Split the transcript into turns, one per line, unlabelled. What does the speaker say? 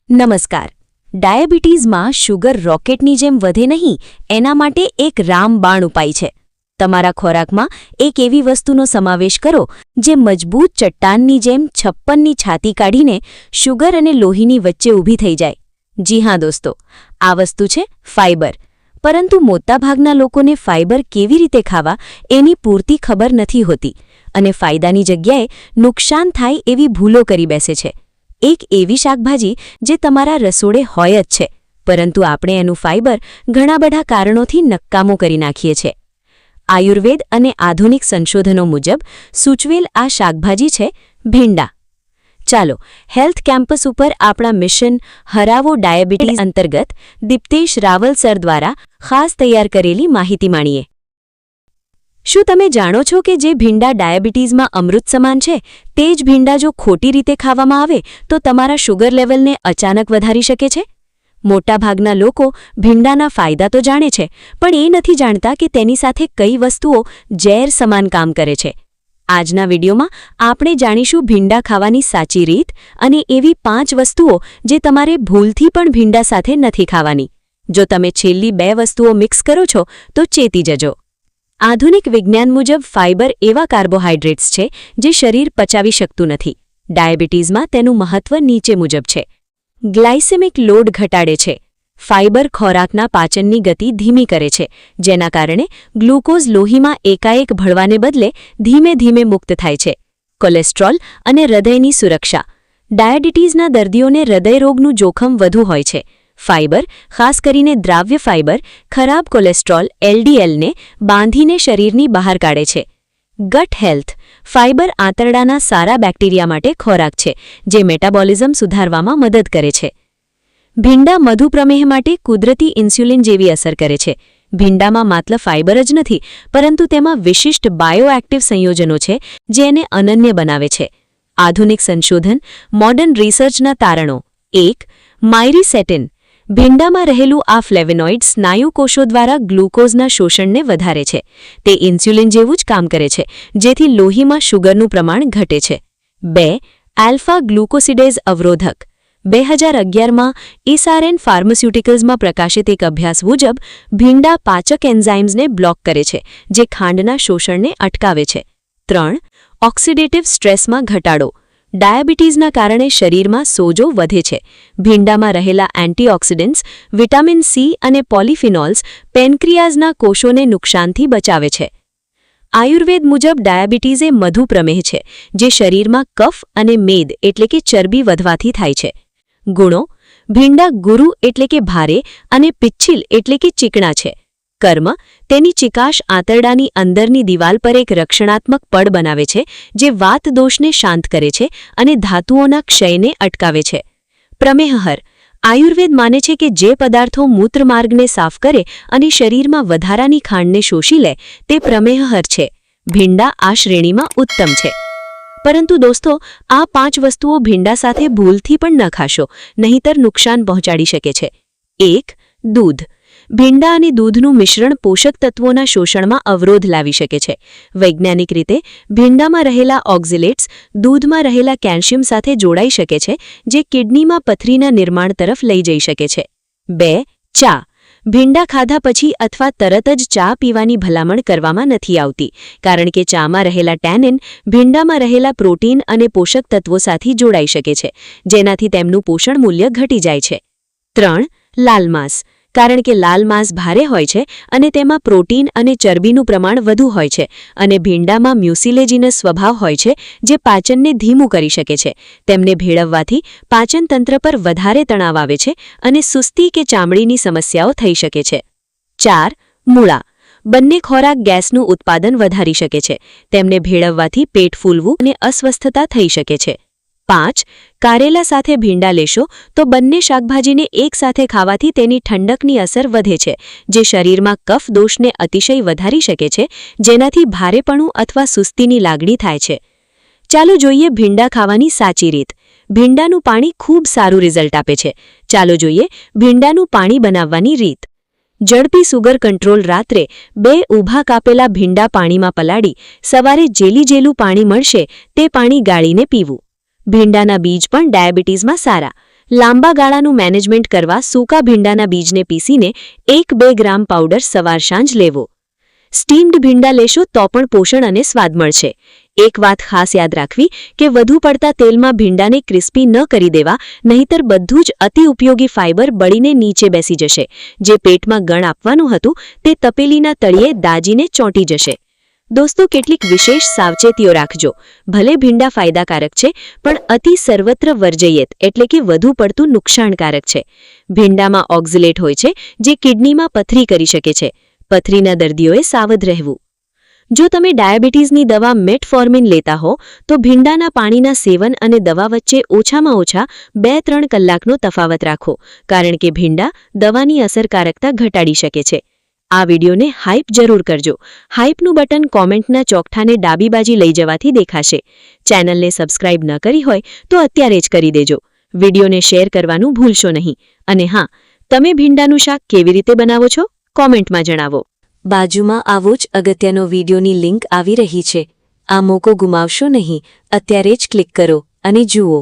નમસ્કાર. ડાયાબિટીઝમાં શુગર રોકેટની જેમ વધે નહીં એના માટે એક રામબાણ ઉપાય છે. તમારા ખોરાકમાં એક એવી વસ્તુનો સમાવેશ કરો જે મજબૂત ચટ્ટાનની જેમ 56ની છાતી કાઢીને શુગર અને લોહીની વચ્ચે ઊભી થઈ જાય. જી હા દોસ્તો, આ વસ્તુ છે ફાઇબર. પરંતુ મોટાભાગના લોકોને ફાઇબર કેવી રીતે ખાવા એની પૂરતી ખબર નથી હોતી અને ફાયદાની જગ્યાએ નુકસાન થાય એવી ભૂલો કરી બેસે છે. એક એવી શાકભાજી જે તમારા રસોડે હોય જ છે, પરંતુ આપણે એનું ફાઇબર ઘણા બધા કારણોથી નકામો કરી નાખીએ છીએ. આયુર્વેદ અને આધુનિક સંશોધનો મુજબ સૂચવેલ આ શાકભાજી છે ભીંડા. ચાલો હેલ્થ કેમ્પસ ઉપર આપણા મિશન હરાવો ડાયાબિટીઝ અંતર્ગત દીપ્તેશ રાવલ સર દ્વારા ખાસ તૈયાર કરેલી માહિતી માણીએ. શું તમે જાણો છો કે જે ભીંડા ડાયાબિટીઝમાં અમૃત સમાન છે, તે જ ભીંડા જો ખોટી રીતે ખાવામાં આવે તો તમારા શુગર લેવલને અચાનક વધારી શકે છે? મોટાભાગના લોકો ભીંડાના ફાયદા તો જાણે છે, પણ એ નથી જાણતા કે તેની સાથે કઈ વસ્તુઓ ઝેર સમાન કામ કરે છે. આજના વિડીયોમાં આપણે જાણીશું ભીંડા ખાવાની સાચી રીત અને એવી 5 વસ્તુઓ જે તમારે ભૂલથી પણ ભીંડા સાથે નથી ખાવાની. જો તમે છેલ્લી 2 વસ્તુઓ મિક્સ કરો છો તો ચેતી જજો. આધુનિક વિજ્ઞાન મુજબ ફાઇબર એવા કાર્બોહાઇડ્રેટ્સ છે જે શરીર પચાવી શકતું નથી. ડાયાબિટીઝમાં તેનું મહત્વ નીચે મુજબ છે. ગ્લાયસેમિક લોડ ઘટાડે છે. ફાઇબર ખોરાકના પાચનની ગતિ ધીમી કરે છે, જેના કારણે ગ્લુકોઝ લોહીમાં એકાએક ભળવાને બદલે ધીમે ધીમે મુક્ત થાય છે. કોલેસ્ટ્રોલ અને હૃદયની સુરક્ષા. ડાયાબિટીઝના દર્દીઓને હૃદયરોગનું જોખમ વધુ હોય છે. ફાઇબર, ખાસ કરીને દ્રાવ્ય ફાઇબર, ખરાબ કોલેસ્ટ્રોલ LDLને બાંધીને શરીરની બહાર કાઢે છે. ગટ હેલ્થ. ફાઇબર આંતરડાના સારા બેક્ટેરિયા માટે ખોરાક છે જે મેટાબોલિઝમ સુધારવામાં મદદ કરે છે. ભીંડા મધુપ્રમેહ માટે કુદરતી ઇન્સ્યુલિન જેવી અસર કરે છે. ભીંડામાં માત્ર ફાઇબર જ નથી, પરંતુ તેમાં વિશિષ્ટ બાયોએક્ટિવ સંયોજનો છે જે એને અનન્ય બનાવે છે. આધુનિક સંશોધન, મોડર્ન રિસર્ચના તારણો. 1. માયરીસેટિન. ભીંડામાં રહેલું આ ફ્લેવોનોઇડ સ્નાયુ કોષો દ્વારા ગ્લુકોઝના શોષણને વધારે છે. તે ઇન્સ્યુલિન જેવું જ કામ કરે છે, જેથી લોહીમાં શુગરનું પ્રમાણ ઘટે છે. 2. આલ્ફા ગ્લુકોસિડેઝ અવરોધક. 2011માં એસઆરએન ફાર્માસ્યુટિકલ્સમાં પ્રકાશિત એક અભ્યાસ મુજબ ભીંડા પાચક એન્ઝાઇમ્સને બ્લોક કરે છે, જે ખાંડના શોષણને અટકાવે છે. 3. ઓક્સિડેટિવ સ્ટ્રેસમાં ઘટાડો. ડાયાબિટીઝના કારણે શરીરમાં સોજો વધે છે. ભીંડામાં રહેલા એન્ટીઓક્સિડન્ટ્સ, વિટામિન સી અને પોલિફિનોલ્સ પેનક્રિયાઝના કોષોને નુકસાનથી બચાવે છે. આયુર્વેદ મુજબ ડાયાબિટીઝ એ મધુપ્રમેહ છે, જે શરીરમાં કફ અને મેદ એટલે કે ચરબી વધવાથી થાય છે. ગુણો. ભીંડા ગુરુ એટલે કે ભારે અને પિચ્છિલ એટલે કે ચીકણા છે. કર્મ. તેની ચિકાશ આંતરડાની અંદરની દિવાલ પર એક રક્ષણાત્મક પડ બનાવે છે, જે વાત દોષને શાંત કરે છે અને ધાતુઓના ક્ષયને અટકાવે છે. પ્રમેહહર. આયુર્વેદ માને છે કે જે પદાર્થો મૂત્રમાર્ગને સાફ કરે અને શરીરમાં વધારાની ખાંડને શોષી લે તે પ્રમેહહર છે. ભીંડા આ શ્રેણીમાં ઉત્તમ છે. પરંતુ દોસ્તો, આ 5 વસ્તુઓ ભીંડા સાથે ભૂલથી પણ ન ખાશો, નહીંતર નુકસાન પહોંચાડી શકે છે. 1. દૂધ. ભીંડા અને દૂધનું મિશ્રણ પોષક તત્વોના શોષણમાં અવરોધ લાવી શકે છે. વૈજ્ઞાનિક રીતે ભીંડામાં રહેલા ઓક્ઝેલેટ્સ દૂધમાં રહેલા કેલ્શિયમ સાથે જોડાઈ શકે છે, જે કિડનીમાં પથરીના નિર્માણ તરફ લઈ જઈ શકે છે. 2. ચા. ભીંડા ખાધા પછી અથવા તરત જ ચા પીવાની ભલામણ કરવામાં નથી આવતી, કારણ કે ચામાં રહેલા ટેનિન ભીંડામાં રહેલા પ્રોટીન અને પોષક તત્વો સાથે જોડાઈ શકે છે, જેનાથી તેમનું પોષણ મૂલ્ય ઘટી જાય છે. 3. લાલ માંસ. કારણ કે લાલ માંસ ભારે હોય છે અને તેમાં પ્રોટીન અને ચરબીનું પ્રમાણ વધુ હોય છે, અને ભીંડામાં મ્યુસિલેજિનસ સ્વભાવ હોય છે જે પાચનને ધીમું કરી શકે છે. તેમને ભેળવવાથી પાચનતંત્ર પર વધારે તણાવ આવે છે અને સુસ્તી કે ચામડીની સમસ્યાઓ થઈ શકે છે. 4. મૂળા. બંને ખોરાક ગેસનું ઉત્પાદન વધારી શકે છે. તેમને ભેળવવાથી પેટ ફૂલવું અને અસ્વસ્થતા થઈ શકે છે. 5. કારેલા સાથે ભીંડા લેશો તો બંને શાકભાજીને એકસાથે ખાવાથી તેની ઠંડકની અસર વધે છે, જે શરીરમાં કફ દોષને અતિશય વધારી શકે છે, જેનાથી ભારેપણું અથવા સુસ્તીની લાગણી થાય છે. ચાલો જોઈએ ભીંડા ખાવાની સાચી રીત. ભીંડાનું પાણી ખૂબ સારું રિઝલ્ટ આપે છે. ચાલો જોઈએ ભીંડાનું પાણી બનાવવાની રીત. ઝડપી સુગર કંટ્રોલ. રાત્રે 2 ઊભા કાપેલા ભીંડા પાણીમાં પલાળી સવારે જેલું પાણી મળશે તે પાણી ગાળીને પીવું. ભીંડાના બીજ પણ ડાયાબિટીઝમાં સારા. લાંબા ગાળાનું મેનેજમેન્ટ કરવા સૂકા ભીંડાના બીજને પીસીને 1-2 ગ્રામ પાવડર સવાર સાંજ લેવો. સ્ટીમ્ડ ભીંડા લેશો તો પણ પોષણ અને સ્વાદ મળશે. એક વાત ખાસ યાદ રાખવી કે વધુ પડતા તેલમાં ભીંડાને ક્રિસ્પી ન કરી દેવા, નહીંતર બધું જ અતિ ઉપયોગી ફાઇબર બળીને નીચે બેસી જશે. જે પેટમાં ગણ આપવાનું હતું તે તપેલીના તળિયે દાજીને ચોંટી જશે. દોસ્તો, કેટલીક વિશેષ સાવચેતીઓ રાખજો. ભલે ભીંડા ફાયદાકારક છે, પણ અતિ સર્વત્ર વર્જયિત એટલે કે વધુ પડતું નુકસાનકારક છે. ભીંડામાં ઓક્ઝલેટ હોય છે, જે કિડનીમાં પથરી કરી શકે છે. પથરીના દર્દીઓએ સાવધ રહેવું. જો તમે ડાયાબિટીસની દવા મેટફોર્મિન લેતા હો તો ભીંડાના પાણીના સેવન અને દવા વચ્ચે ઓછામાં ઓછા 2-3 કલાકનો તફાવત રાખો, કારણ કે ભીંડા દવાની અસરકારકતા ઘટાડી શકે છે. આ વિડીયોને હાઇપ જરૂર કરજો. હાઇપનું બટન કોમેન્ટના ચોકઠાને ડાબી બાજી લઈ જવાથી દેખાશે. ચેનલને સબસ્ક્રાઇબ ન કરી હોય તો અત્યારે જ કરી દેજો. વિડીયોને શેર કરવાનું ભૂલશો નહીં. અને હા, તમે ભીંડાનું શાક કેવી રીતે બનાવો છો? કોમેન્ટમાં જણાવો. બાજુમાં આવો જ અગત્યનો વિડીયોની લિંક આવી રહી છે. આ મોકો ગુમાવશો નહીં. અત્યારે જ ક્લિક કરો અને જુઓ.